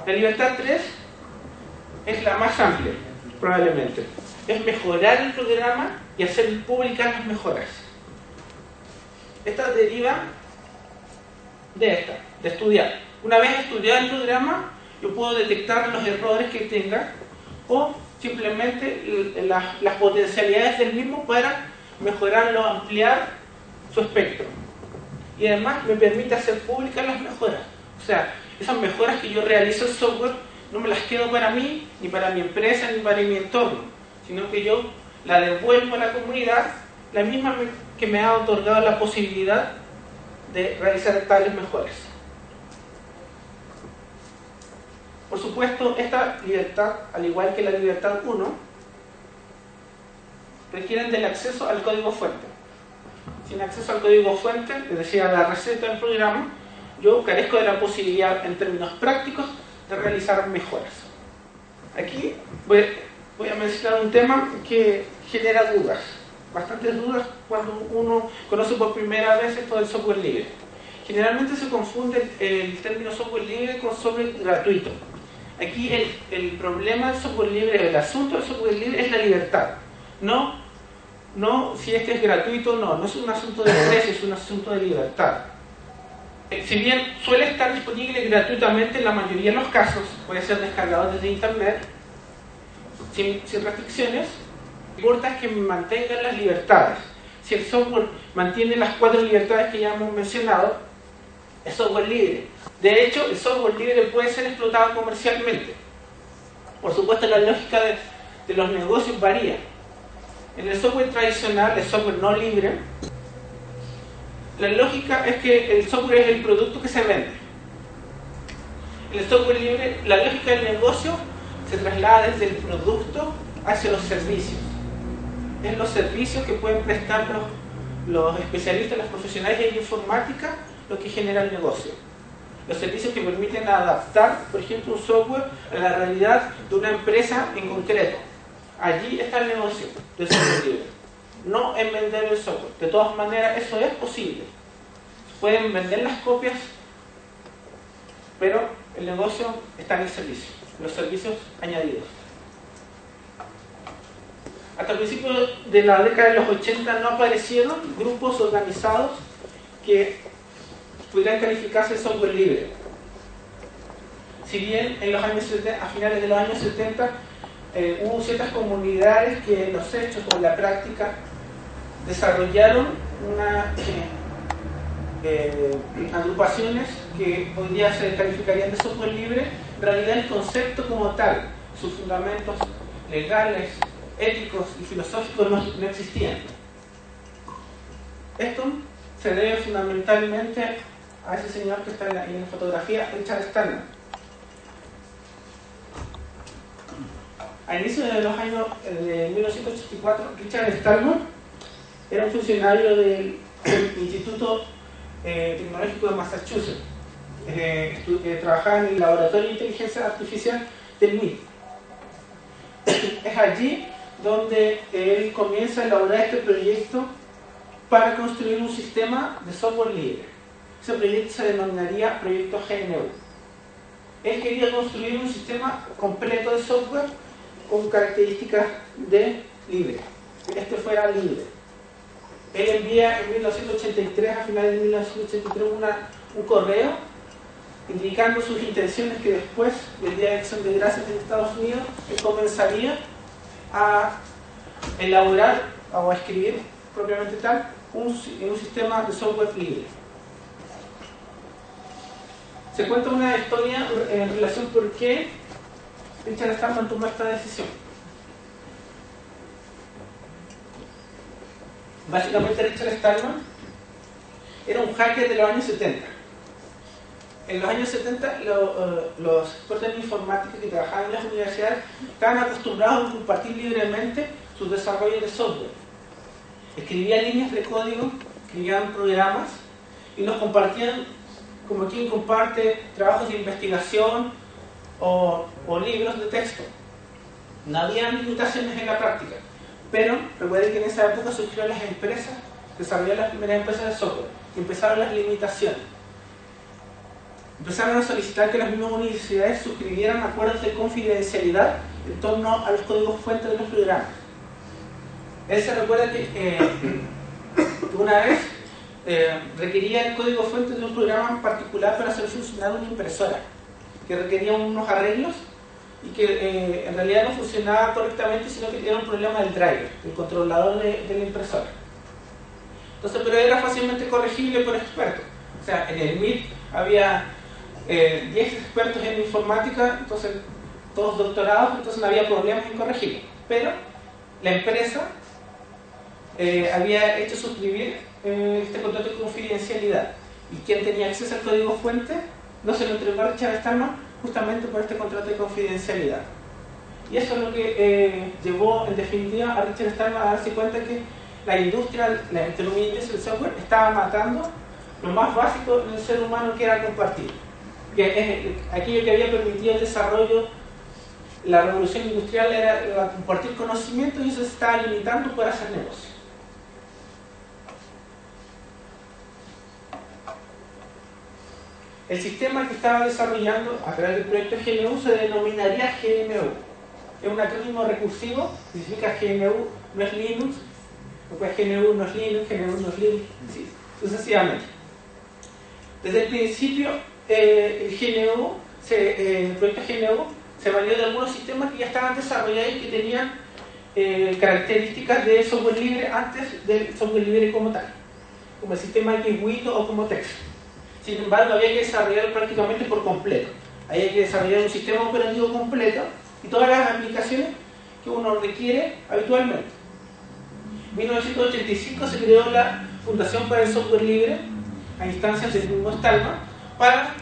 La libertad 3 es la más amplia, probablemente. Es mejorar el programa y hacer públicas las mejoras. Esta deriva de estudiar. Una vez estudiado el programa, yo puedo detectar los errores que tenga o simplemente las potencialidades del mismo para mejorarlo, ampliar su espectro. Y además me permite hacer públicas las mejoras. O sea, esas mejoras que yo realizo en software no me las quedo para mí, ni para mi empresa, ni para mi entorno, sino que yo la devuelvo a la comunidad, la misma que me ha otorgado la posibilidad de realizar tales mejoras. Por supuesto, esta libertad, al igual que la libertad 1, requieren del acceso al código fuente. Sin acceso al código fuente, es decir, a la receta del programa, yo carezco de la posibilidad, en términos prácticos, de realizar mejoras. Aquí voy a mencionar un tema que genera dudas, bastantes dudas cuando uno conoce por primera vez esto del software libre. Generalmente se confunde el término software libre con software gratuito. Aquí el problema del software libre, el asunto del software libre es la libertad. No si este es gratuito o no es un asunto de precio, es un asunto de libertad. Si bien suele estar disponible gratuitamente en la mayoría de los casos, puede ser descargado desde internet, sin restricciones, lo que importa es que mantengan las libertades. Si el software mantiene las 4 libertades que ya hemos mencionado, es software libre. De hecho, el software libre puede ser explotado comercialmente. Por supuesto, la lógica de los negocios varía. En el software tradicional, el software no libre, la lógica es que el software es el producto que se vende. En el software libre, la lógica del negocio se traslada desde el producto hacia los servicios. Es los servicios que pueden prestar los especialistas, los profesionales de informática, lo que genera el negocio. Los servicios que permiten adaptar, por ejemplo, un software a la realidad de una empresa en concreto. Allí está el negocio del software libre. No en vender el software. De todas maneras, eso es posible. Pueden vender las copias, pero el negocio está en el servicio, los servicios añadidos. Hasta el principio de la década de los 80 no aparecieron grupos organizados que pudieran calificarse de software libre. Si bien en los años 70, a finales de los años 70 hubo ciertas comunidades que en los hechos o en la práctica desarrollaron agrupaciones que hoy día se calificarían de software libre, en realidad el concepto como tal, sus fundamentos legales, éticos y filosóficos no existían. Esto se debe fundamentalmente a ese señor que está ahí en la fotografía, Richard Stallman. A inicios de los años de 1984, Richard Stallman era un funcionario del Instituto Tecnológico de Massachusetts. Trabajaba en el Laboratorio de Inteligencia Artificial del MIT. Es allí donde él comienza a elaborar este proyecto para construir un sistema de software libre. Ese proyecto se denominaría Proyecto GNU. Él quería construir un sistema completo de software con características de libre. Que este fuera libre. Él envía en 1983, a finales de 1983, un correo indicando sus intenciones que después del Día de Acción de Gracias en Estados Unidos él comenzaría a elaborar o a escribir propiamente tal un sistema de software libre. Se cuenta una historia en relación por qué Richard Stallman tomó esta decisión. Básicamente Richard Stallman era un hacker de los años 70. En los años 70 los expertos en informática que trabajaban en las universidades estaban acostumbrados a compartir libremente sus desarrollos de software. Escribían líneas de código, escribían programas y los compartían como quien comparte trabajos de investigación o libros de texto. No había limitaciones en la práctica. Pero recuerden que en esa época surgieron las empresas, desarrollaron las primeras empresas de software y empezaron las limitaciones. empezaron a solicitar que las mismas universidades suscribieran acuerdos de confidencialidad en torno a los códigos fuentes de los programas. Él se recuerda que una vez requería el código fuente de un programa en particular para hacer funcionar una impresora, que requería unos arreglos y que en realidad no funcionaba correctamente, sino que era un problema del driver, del controlador de la impresora. Entonces, pero era fácilmente corregible por expertos. O sea, en el MIT había 10 expertos en informática, entonces todos doctorados, entonces no había problemas en corregirlo. Pero la empresa había hecho suscribir este contrato de confidencialidad, y quien tenía acceso al código fuente no se lo entregó a Richard Stallman justamente por este contrato de confidencialidad. Y eso es lo que llevó en definitiva a Richard Stallman a darse cuenta que la industria del software estaba matando lo más básico en el ser humano, que era compartir, que es aquello que había permitido el desarrollo. La revolución industrial era compartir conocimiento, y eso se estaba limitando para hacer negocio. El sistema que estaba desarrollando a través del proyecto GNU se denominaría GNU. Es un acrónimo recursivo, significa GNU no es Linux, después GNU no es Linux, GNU no es Linux, sí, sucesivamente. Desde el principio, el proyecto GNU se valió de algunos sistemas que ya estaban desarrollados y que tenían características de software libre antes del software libre como tal, como el sistema XWindows o como TeX. Sin embargo, había que desarrollarlo prácticamente por completo. Había que desarrollar un sistema operativo completo y todas las aplicaciones que uno requiere habitualmente. En 1985 se creó la Fundación para el Software Libre, a instancias del mismo Stallman, para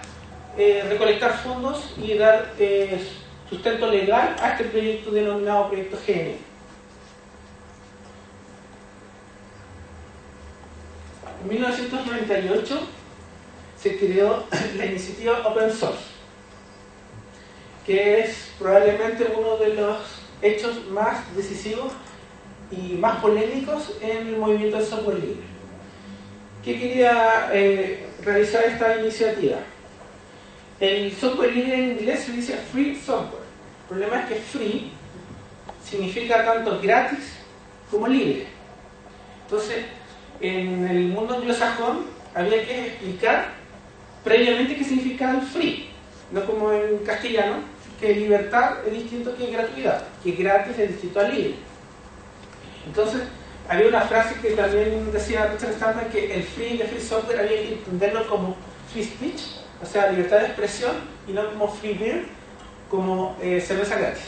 recolectar fondos y dar sustento legal a este proyecto denominado Proyecto GNU. En 1998 se creó la iniciativa Open Source, que es probablemente uno de los hechos más decisivos y más polémicos en el movimiento del software libre. ¿Qué quería realizar esta iniciativa? El software libre en inglés se dice free software. El problema es que free significa tanto gratis como libre. Entonces, en el mundo anglosajón había que explicar previamente qué significa el free, no como en castellano, que libertad es distinto que gratuidad, que gratis es distinto a libre. Entonces, había una frase que también decía Richard Stallman, que el free de free software había que entenderlo como free speech, o sea, libertad de expresión, y no como free beer, como cerveza gratis.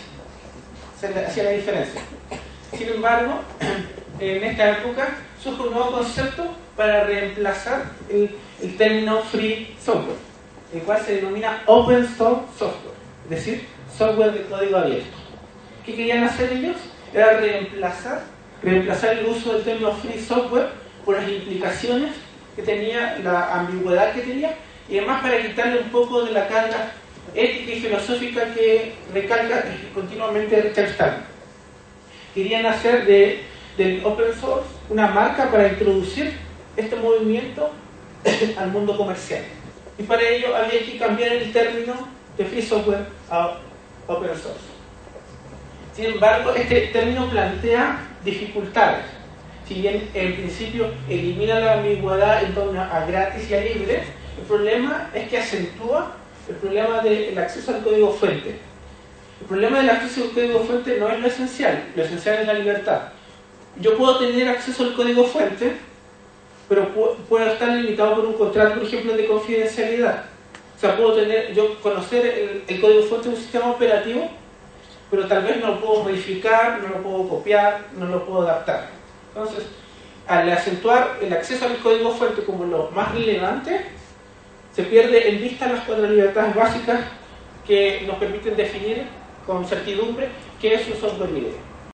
Se hacía la diferencia. Sin embargo, en esta época surge un nuevo concepto para reemplazar el término free software, el cual se denomina open source software, es decir, software de código abierto. ¿Qué querían hacer ellos? Era reemplazar el uso del término free software por las implicaciones que tenía, la ambigüedad que tenía, y además para quitarle un poco de la carga ética y filosófica que recalca continuamente Richard Stallman. Querían hacer del open source una marca para introducir este movimiento al mundo comercial, y para ello había que cambiar el término de free software a open source. Sin embargo, este término plantea dificultades. Si bien en principio elimina la ambigüedad en torno a gratis y a libre, el problema es que acentúa el problema del acceso al código fuente. El problema del acceso al código fuente no es lo esencial es la libertad. Yo puedo tener acceso al código fuente, pero puedo estar limitado por un contrato, por ejemplo, de confidencialidad. O sea, puedo conocer el código fuente de un sistema operativo, pero tal vez no lo puedo modificar, no lo puedo copiar, no lo puedo adaptar. Entonces, al acentuar el acceso al código fuente como lo más relevante, se pierde en vista las 4 libertades básicas que nos permiten definir con certidumbre qué es un software libre.